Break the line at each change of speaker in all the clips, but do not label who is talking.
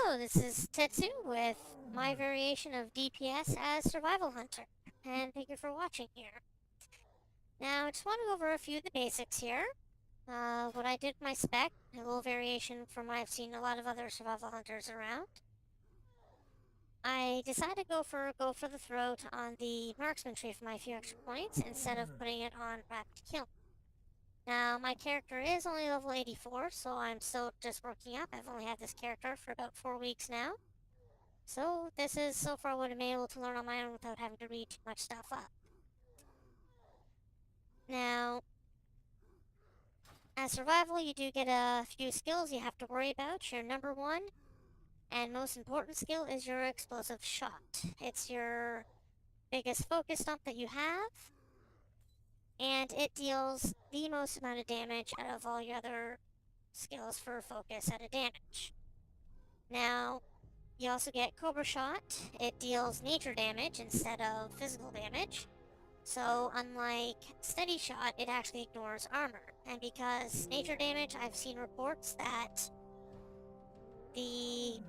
Hello, this is Tetsu with my variation of DPS as Survival Hunter, and thank you for watching here. Now, I just want to go over a few of the basics here. What I did with my spec, a little variation from what I've seen a lot of other Survival Hunters around. I decided to go for the throat on the marksman tree for my few extra points instead of putting it on rapid kill. Now, my character is only level 84, so I'm still just working up. I've only had this character for about 4 weeks now. So this is so far what I'm able to learn on my own without having to read too much stuff up. Now, as survival, you do get a few skills you have to worry about. Your number one and most important skill is your explosive shot. It's your biggest focus stomp that you have, and it deals the most amount of damage out of all your other skills for focus at a damage. Now, you also get Cobra Shot. It deals nature damage instead of physical damage. So, unlike Steady Shot, it actually ignores armor. And because nature damage, I've seen reports that the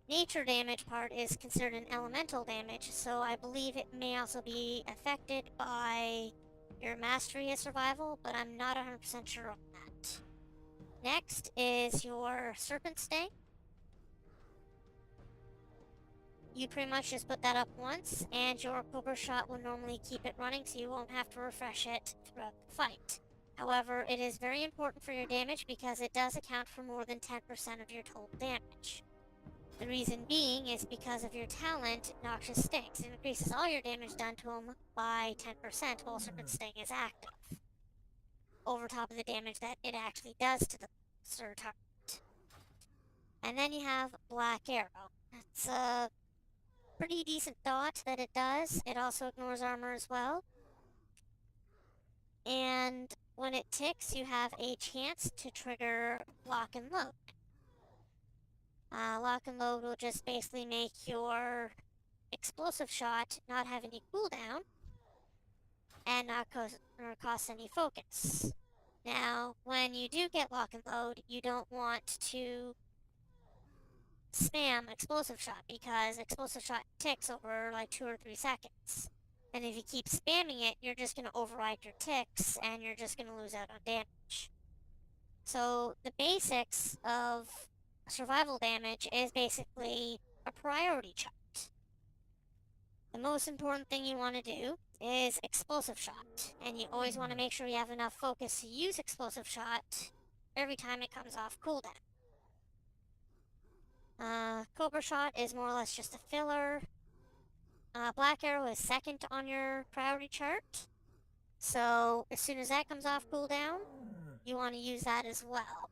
nature damage part is considered an elemental damage, so I believe it may also be affected by your mastery of survival, but I'm not 100% sure on that. Next is your Serpent Sting. You pretty much just put that up once, and your Cobra Shot will normally keep it running, so you won't have to refresh it throughout the fight. However, it is very important for your damage because it does account for more than 10% of your total damage. The reason being is because of your talent, Noxious Stings. It increases all your damage done to him by 10% while Serpent Sting is active, over top of the damage that it actually does to the target. And then you have Black Arrow. It's a pretty decent dot that it does. It also ignores armor as well. And when it ticks, you have a chance to trigger Lock and Load. Lock and Load will just basically make your explosive shot not have any cooldown and not cost any focus. Now, when you do get Lock and Load, you don't want to spam explosive shot because explosive shot ticks over like 2 or 3 seconds. And if you keep spamming it, you're just going to override your ticks and you're just going to lose out on damage. So the basics of survival damage is basically a priority chart. The most important thing you want to do is explosive shot, and you always want to make sure you have enough focus to use explosive shot every time it comes off cooldown. Cobra Shot is more or less just a filler. Black Arrow is second on your priority chart, so as soon as that comes off cooldown, you want to use that as well.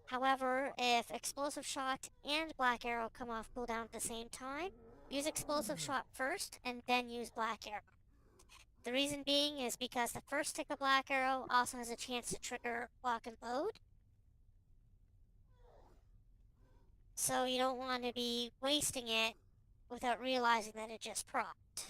However, if Explosive Shot and Black Arrow come off cooldown at the same time, use Explosive Shot first and then use Black Arrow. The reason being is because the first tick of Black Arrow also has a chance to trigger Lock and Load. So you don't want to be wasting it without realizing that it just procced.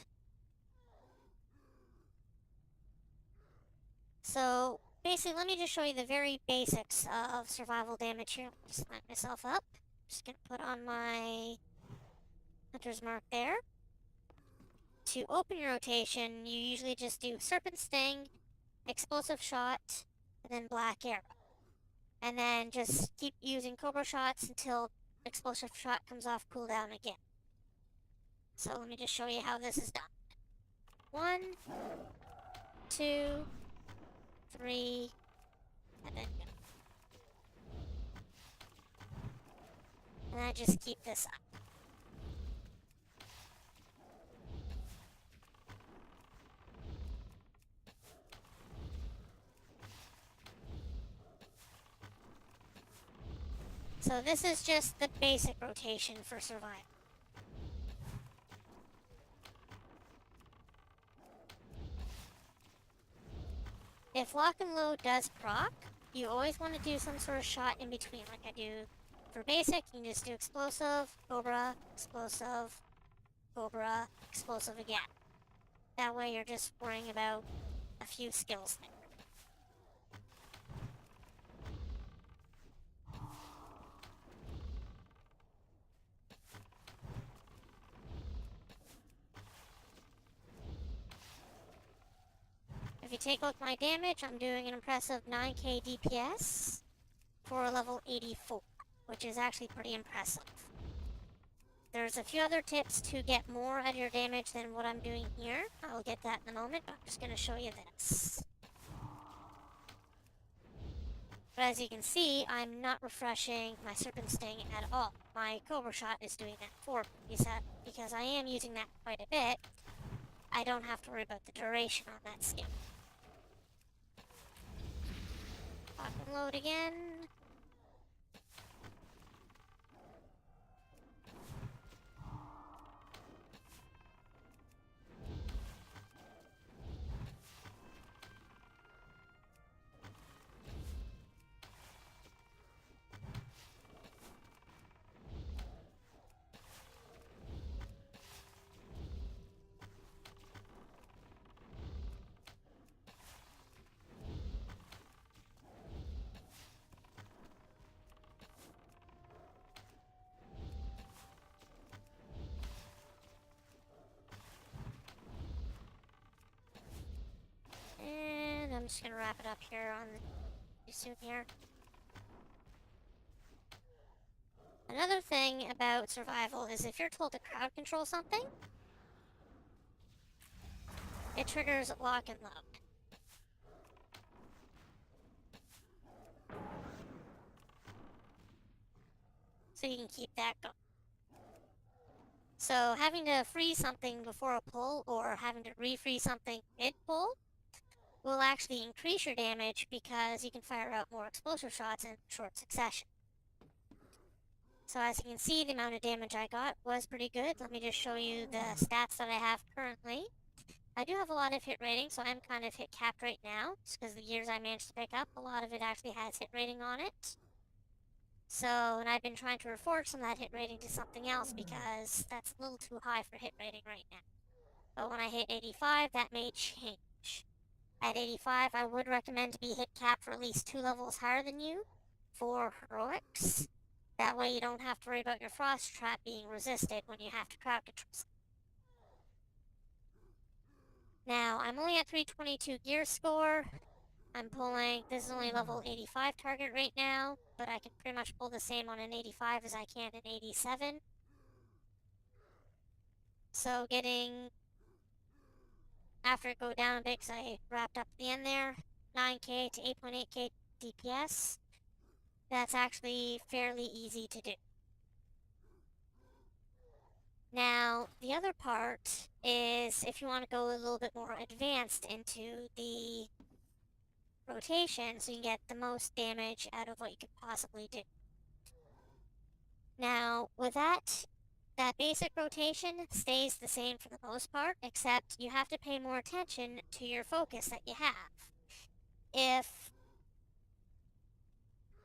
So basically, let me just show you the very basics of survival damage here. Just line myself up. Just gonna put on my hunter's mark there. To open your rotation, you usually just do Serpent Sting, Explosive Shot, and then Black Arrow. And then just keep using Cobra Shots until Explosive Shot comes off cooldown again. So let me just show you how this is done. 1, 2, 3, and then go. And I just keep this up. So this is just the basic rotation for survival. If Lock and Load does proc, you always want to do some sort of shot in between, like I do for basic. You can just do Explosive, Cobra, Explosive, Cobra, Explosive again. That way you're just worrying about a few skills there. If you take a look at my damage, I'm doing an impressive 9k DPS for a level 84, which is actually pretty impressive. There's a few other tips to get more out of your damage than what I'm doing here. I'll get that in a moment, but I'm just going to show you this. But as you can see, I'm not refreshing my Serpent Sting at all. My Cobra Shot is doing that for me, because I am using that quite a bit. I don't have to worry about the duration on that skill. Lock and load again. And I'm just gonna wrap it up here on the soon here. Another thing about survival is if you're told to crowd control something, it triggers lock and load. So you can keep that going. So having to freeze something before a pull or having to refreeze something mid-pull will actually increase your damage because you can fire out more explosive shots in short succession. So as you can see, the amount of damage I got was pretty good. Let me just show you the stats that I have currently. I do have a lot of hit rating, so I'm kind of hit capped right now, just because the gears I managed to pick up, a lot of it actually has hit rating on it. So, and I've been trying to reforge some of that hit rating to something else because that's a little too high for hit rating right now. But when I hit 85, that may change. At 85, I would recommend to be hit capped for at least 2 levels higher than you for heroics. That way you don't have to worry about your frost trap being resisted when you have to crowd control something. Now, I'm only at 322 gear score. I'm pulling, this is only level 85 target right now, but I can pretty much pull the same on an 85 as I can an 87. So getting, after it go down a bit, because I wrapped up the end there, 9k to 8.8k DPS, that's actually fairly easy to do. Now, the other part is if you want to go a little bit more advanced into the rotation so you can get the most damage out of what you could possibly do. Now, with that basic rotation stays the same for the most part, except you have to pay more attention to your focus that you have. If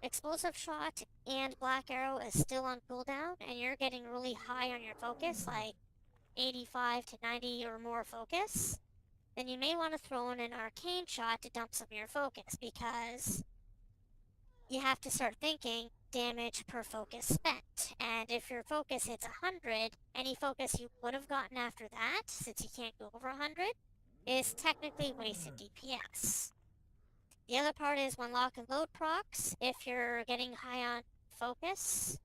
Explosive Shot and Black Arrow is still on cooldown and you're getting really high on your focus, like 85 to 90 or more focus, then you may want to throw in an Arcane Shot to dump some of your focus, because you have to start thinking damage per focus spent. And if your focus hits 100, any focus you would have gotten after that, since you can't go over 100, is technically wasted DPS. The other part is when lock and load procs, if you're getting high on focus,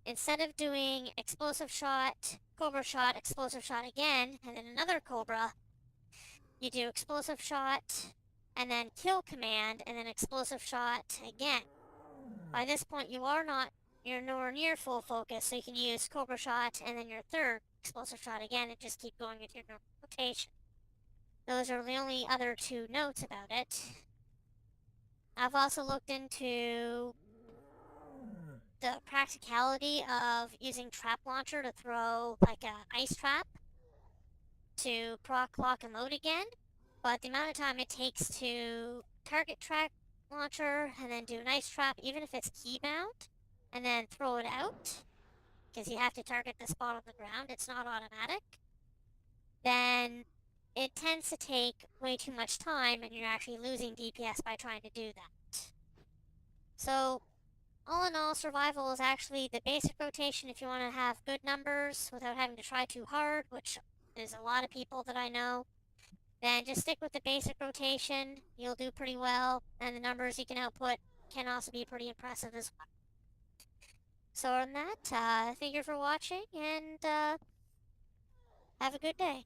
instead of doing explosive shot, cobra shot, explosive shot again, and then another cobra, you do explosive shot, and then kill command, and then explosive shot again. By this point, you're nowhere near full focus, so you can use cobra shot and then your third explosive shot again and just keep going with your normal rotation. Those are the only other 2 notes about it. I've also looked into the practicality of using trap launcher to throw like a ice trap to proc lock and load again, but the amount of time it takes to target trap launcher and then do an ice trap, even if it's key bound, and then throw it out, because you have to target the spot on the ground, it's not automatic, then it tends to take way too much time and you're actually losing DPS by trying to do that. So, all in all, survival is actually the basic rotation if you want to have good numbers without having to try too hard, which is a lot of people that I know. then just stick with the basic rotation. You'll do pretty well, and the numbers you can output can also be pretty impressive as well. So on that, thank you for watching, and have a good day.